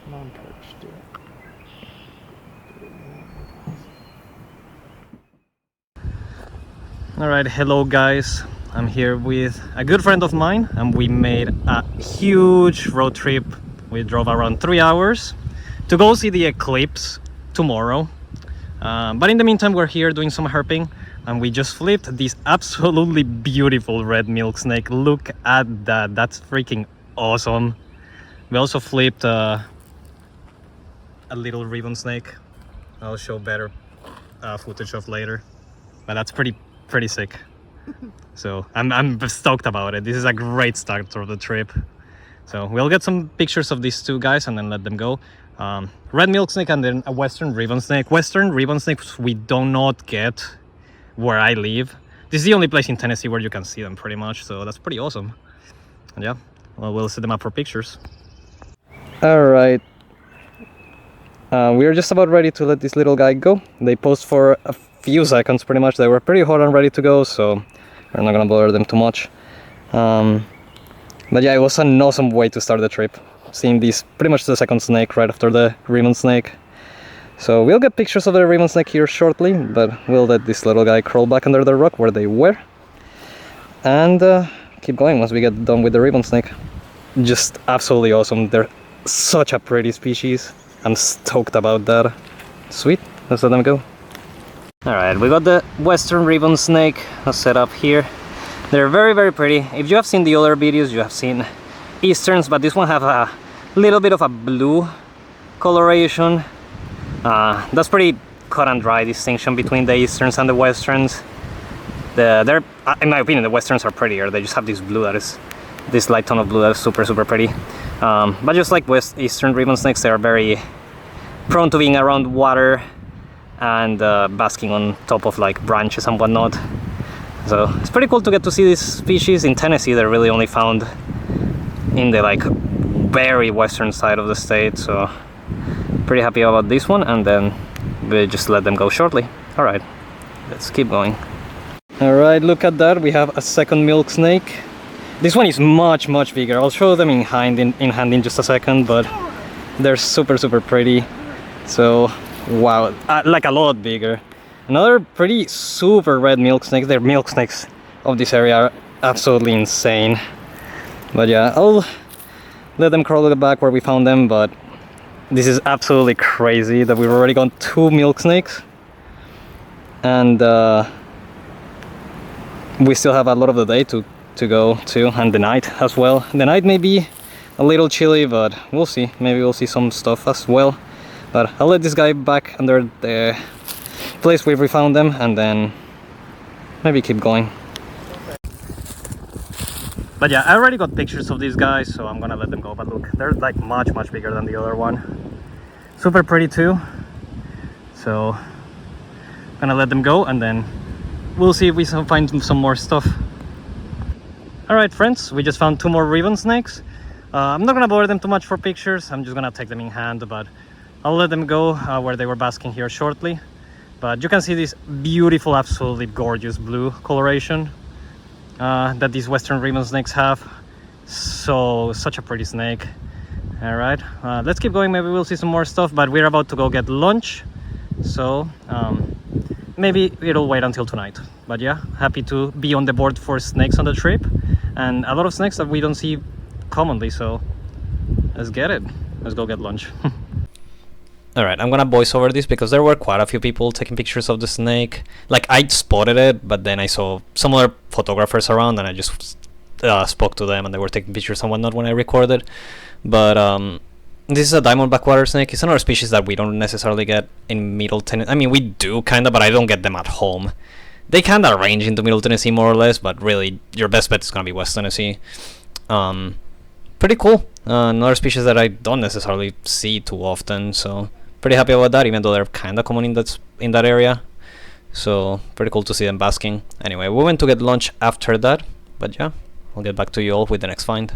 Non-perched, Alright, hello guys. I'm here with a good friend of mine and we made a huge road trip. We drove around 3 hours to go see the eclipse tomorrow. But in the meantime, we're here doing some herping and we just flipped this absolutely beautiful red milksnake. Look at that, that's freaking awesome. We also flipped a little ribbonsnake. I'll show better footage of later, but that's pretty sick. So I'm stoked about it. This is a great start of the trip. So we'll get some pictures of these two guys and then let them go. Red milksnake and then a western ribbonsnake. Western ribbonsnakes we do not get where I live. This is the only place in Tennessee where you can see them pretty much, so that's pretty awesome. And yeah, well, we'll set them up for pictures. All right. We're just about ready to let this little guy go. They posed for a few seconds pretty much. They were pretty hot and ready to go, so we're not gonna bother them too much. But yeah, it was an awesome way to start the trip. Seeing this pretty much the second snake right after the ribbonsnake. So we'll get pictures of the ribbonsnake here shortly, but we'll let this little guy crawl back under the rock where they were. And keep going once we get done with the ribbonsnake. Just absolutely awesome. They're such a pretty species. I'm stoked about that. Sweet, let's let them go. Alright, we got the western ribbonsnake set up here. They're very pretty. If you have seen the other videos, you have seen easterns, but this one have a little bit of a blue coloration. That's pretty cut and dry distinction between the easterns and the westerns. They're, in my opinion, the westerns are prettier. They just have this blue that is, this light tone of blue that is super pretty. But just like eastern ribbonsnakes, they are very prone to being around water and basking on top of like branches and whatnot. So it's pretty cool to get to see this species in Tennessee. They're really only found in the like very western side of the state, so pretty happy about this one, and then we'll just let them go shortly. All right, let's keep going. All right, look at that. We have a second milksnake. This one is much bigger. I'll show them in hand in just a second, but they're super pretty. So wow, like a lot bigger. Another pretty super red milksnake. The milksnakes of this area are absolutely insane. But yeah, I'll let them crawl to the back where we found them, but this is absolutely crazy that we've already got 2 milksnakes. And we still have a lot of the day to go to, and the night as well. The night may be a little chilly, but we'll see. Maybe we'll see some stuff as well. But I'll let this guy back under the place where we found them and then maybe keep going. But yeah, I already got pictures of these guys, so I'm gonna let them go. But look, they're like much bigger than the other one. Super pretty too. So I'm gonna let them go and then we'll see if we can find some more stuff. Alright friends, we just found 2 more ribbonsnakes. I'm not gonna bother them too much for pictures. I'm just gonna take them in hand, but I'll let them go where they were basking here shortly. But you can see this beautiful, absolutely gorgeous blue coloration that these western ribbonsnakes have. So such a pretty snake. All right, let's keep going. Maybe we'll see some more stuff, but we're about to go get lunch, so maybe it'll wait until tonight. But yeah, happy to be on the board for snakes on the trip, and a lot of snakes that we don't see commonly, so let's get it. Let's go get lunch. Alright, I'm gonna voice over this because there were quite a few people taking pictures of the snake. Like, I spotted it, but then I saw some other photographers around and I just spoke to them and they were taking pictures and whatnot when I recorded. But this is a diamondback water snake. It's another species that we don't necessarily get in Middle Tennessee. I mean, we do kinda, but I don't get them at home. They kinda range into Middle Tennessee more or less, but really your best bet is gonna be West Tennessee. Pretty cool. Another species that I don't necessarily see too often, so pretty happy about that, even though they're kind of common in that area. So pretty cool to see them basking. Anyway, we went to get lunch after that, but yeah, I'll get back to you all with the next find.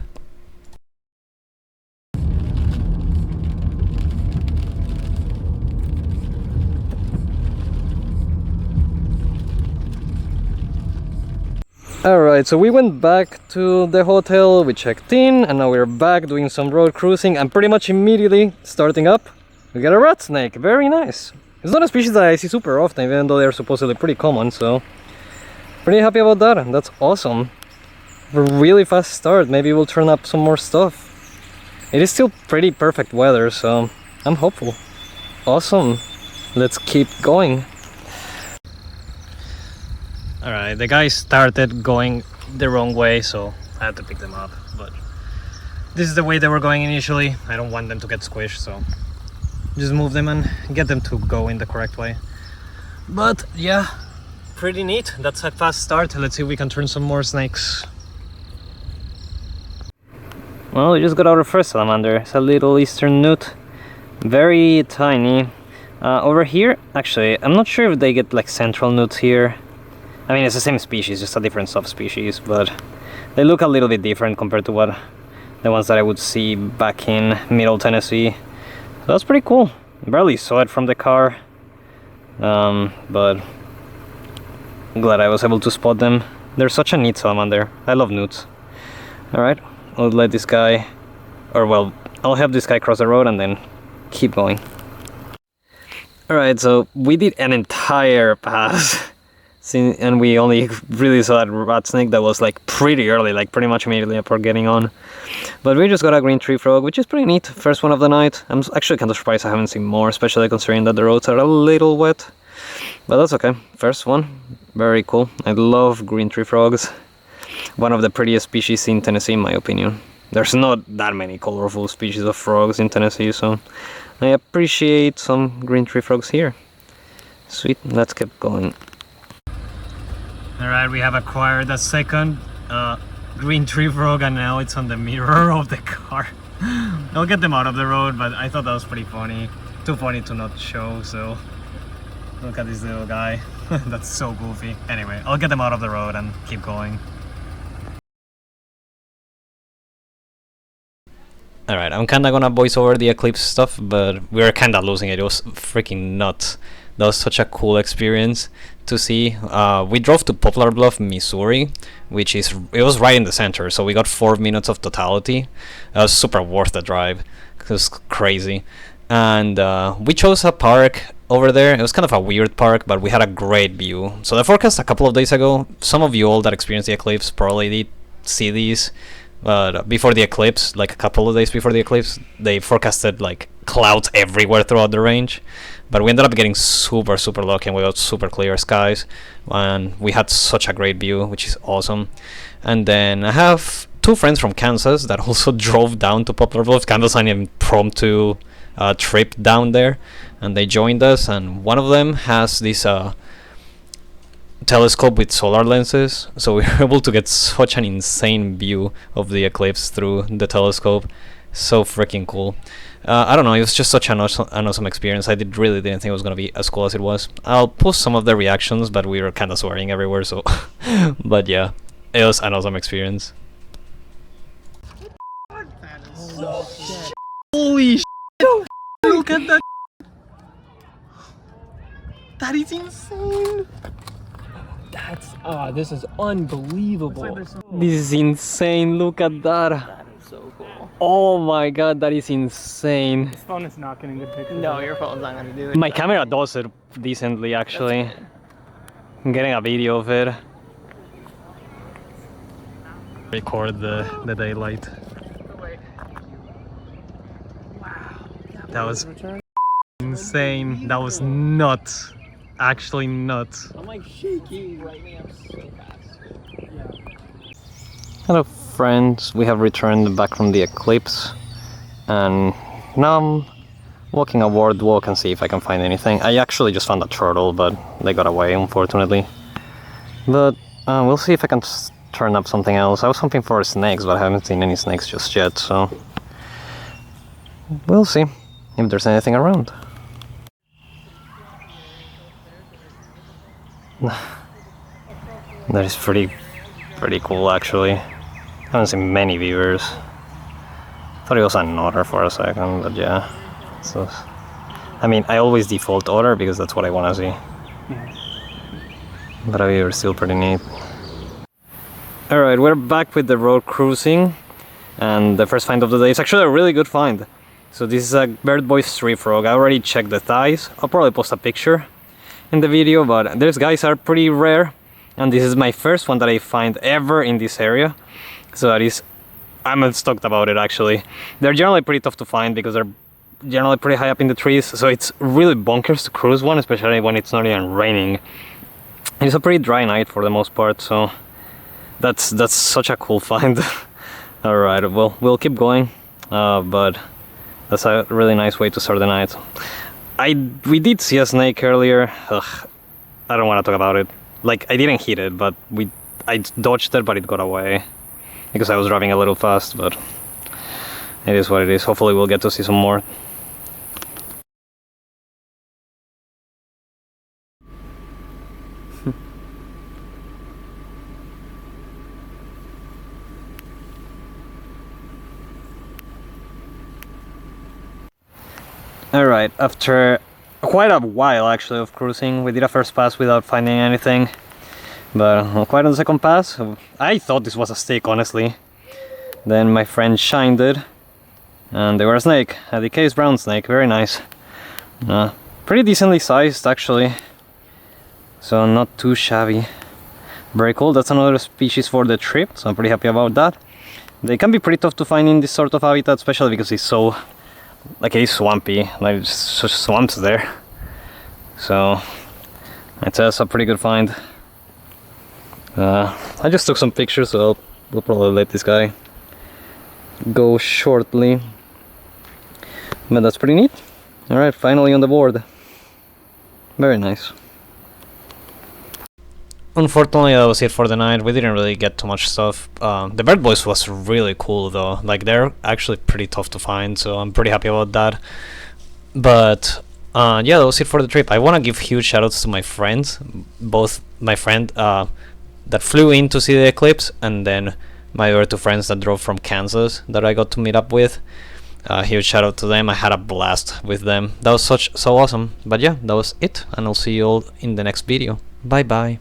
Alright, so we went back to the hotel, we checked in, and now we're back doing some road cruising, and pretty much immediately starting up, we got a rat snake. Very nice. It's not a species that I see super often, even though they're supposedly pretty common, so pretty happy about that, and that's awesome. A really fast start. Maybe we'll turn up some more stuff. It is still pretty perfect weather, so I'm hopeful. Awesome. Let's keep going. Alright, the guys started going the wrong way, so I had to pick them up. But this is the way they were going initially. I don't want them to get squished, so just move them and get them to go in the correct way. But yeah, pretty neat. That's a fast start. Let's see if we can turn some more snakes. Well, we just got our first salamander. It's a little eastern newt. Very tiny. Over here, actually, I'm not sure if they get like central newts here. I mean, it's the same species, just a different subspecies, but they look a little bit different compared to what the ones that I would see back in Middle Tennessee. So that's pretty cool. Barely saw it from the car, but I'm glad I was able to spot them. They're such a neat salamander. I love newts. Alright, I'll let this guy, or well, I'll help this guy cross the road and then keep going. Alright, so we did an entire pass. And we only really saw that rat snake that was like pretty early, like pretty much immediately after getting on. But we just got a green tree frog, which is pretty neat. First one of the night. I'm actually kind of surprised I haven't seen more, especially considering that the roads are a little wet. But that's okay. First one, very cool. I love green tree frogs. One of the prettiest species in Tennessee, in my opinion. There's not that many colorful species of frogs in Tennessee, so I appreciate some green tree frogs here. Sweet, let's keep going. Alright, we have acquired a second green tree frog, and now it's on the mirror of the car. I'll get them out of the road, but I thought that was pretty funny. Too funny to not show, so look at this little guy. That's so goofy. Anyway, I'll get them out of the road and keep going. Alright, I'm kinda gonna voice over the Eclipse stuff, but we were kinda losing it. It was freaking nuts. That was such a cool experience to see. We drove to Poplar Bluff, Missouri, which is, it was right in the center, so we got 4 minutes of totality. It was super worth the drive. It was crazy. And we chose a park over there. It was kind of a weird park, but we had a great view. So the forecast a couple of days ago, some of you all that experienced the eclipse probably did see these. But before the eclipse, like a couple of days before the eclipse, they forecasted like clouds everywhere throughout the range. But we ended up getting super lucky, and we got super clear skies, and we had such a great view, which is awesome. And then I have 2 friends from Kansas that also drove down to Poplar Bluff. Kind of signed an impromptu trip down there, and they joined us. And one of them has this telescope with solar lenses, so we were able to get such an insane view of the eclipse through the telescope. So freaking cool. I don't know, it was just such an awesome experience. I really didn't think it was gonna be as cool as it was. I'll post some of the reactions, but we were kind of swearing everywhere, so but yeah, it was an awesome experience. Holy shit! Look at that! That is insane! This is unbelievable. This is insane, look at that! That is so cool. Oh my god, that is insane. This phone is not getting good pictures. No, your phone's not gonna do it. My camera does it decently, actually. I'm getting a video of it. Record the daylight. Wow. That was insane. That was nuts. Actually nuts. I'm like shaking right now. I'm so fast. Hello friends, we have returned back from the eclipse, and now I'm walking a boardwalk and see if I can find anything. I actually just found a turtle, but they got away, unfortunately. But we'll see if I can turn up something else. I was hoping for snakes, but I haven't seen any snakes just yet, so we'll see if there's anything around. That is pretty cool, actually. I haven't seen many viewers. Thought it was an otter for a second, but yeah. So, I mean, I always default otter because that's what I want to see. But a viewer is still pretty neat. Alright, we're back with the road cruising, and the first find of the day is actually a really good find. So this is a Bird Boy Street Frog. I already checked the thighs. I'll probably post a picture in the video, but these guys are pretty rare, and this is my first one that I find ever in this area. So that is, I'm stoked about it actually. They're generally pretty tough to find because they're generally pretty high up in the trees, so it's really bonkers to cruise one, especially when it's not even raining. It's a pretty dry night for the most part, so that's such a cool find. Alright, well, we'll keep going, but that's a really nice way to start the night. We did see a snake earlier. Ugh, I don't want to talk about it. Like, I didn't hit it, but I dodged it, but it got away because I was driving a little fast, but it is what it is. Hopefully we'll get to see some more. Alright, after quite a while actually of cruising, we did a first pass without finding anything, but quite on the second pass, I thought this was a stick, honestly. Then my friend shined it, and they were a snake, a decayed brown snake, very nice. Pretty decently sized actually, so not too shabby. Very cool. That's another species for the trip, so I'm pretty happy about that. They can be pretty tough to find in this sort of habitat, especially because it's so, like, it's swampy, like there's such swamps there. So it's a pretty good find. I just took some pictures, so we'll probably let this guy go shortly. But that's pretty neat. Alright, finally on the board. Very nice. Unfortunately, that was it for the night. We didn't really get too much stuff. The Bird Boys was really cool though. Like, they're actually pretty tough to find, so I'm pretty happy about that. But yeah, that was it for the trip. I want to give huge shoutouts to my friends, both my friend that flew in to see the eclipse, and then my other two friends that drove from Kansas that I got to meet up with. Huge shout out to them. I had a blast with them. That was so awesome. But yeah, that was it, and I'll see you all in the next video. Bye bye.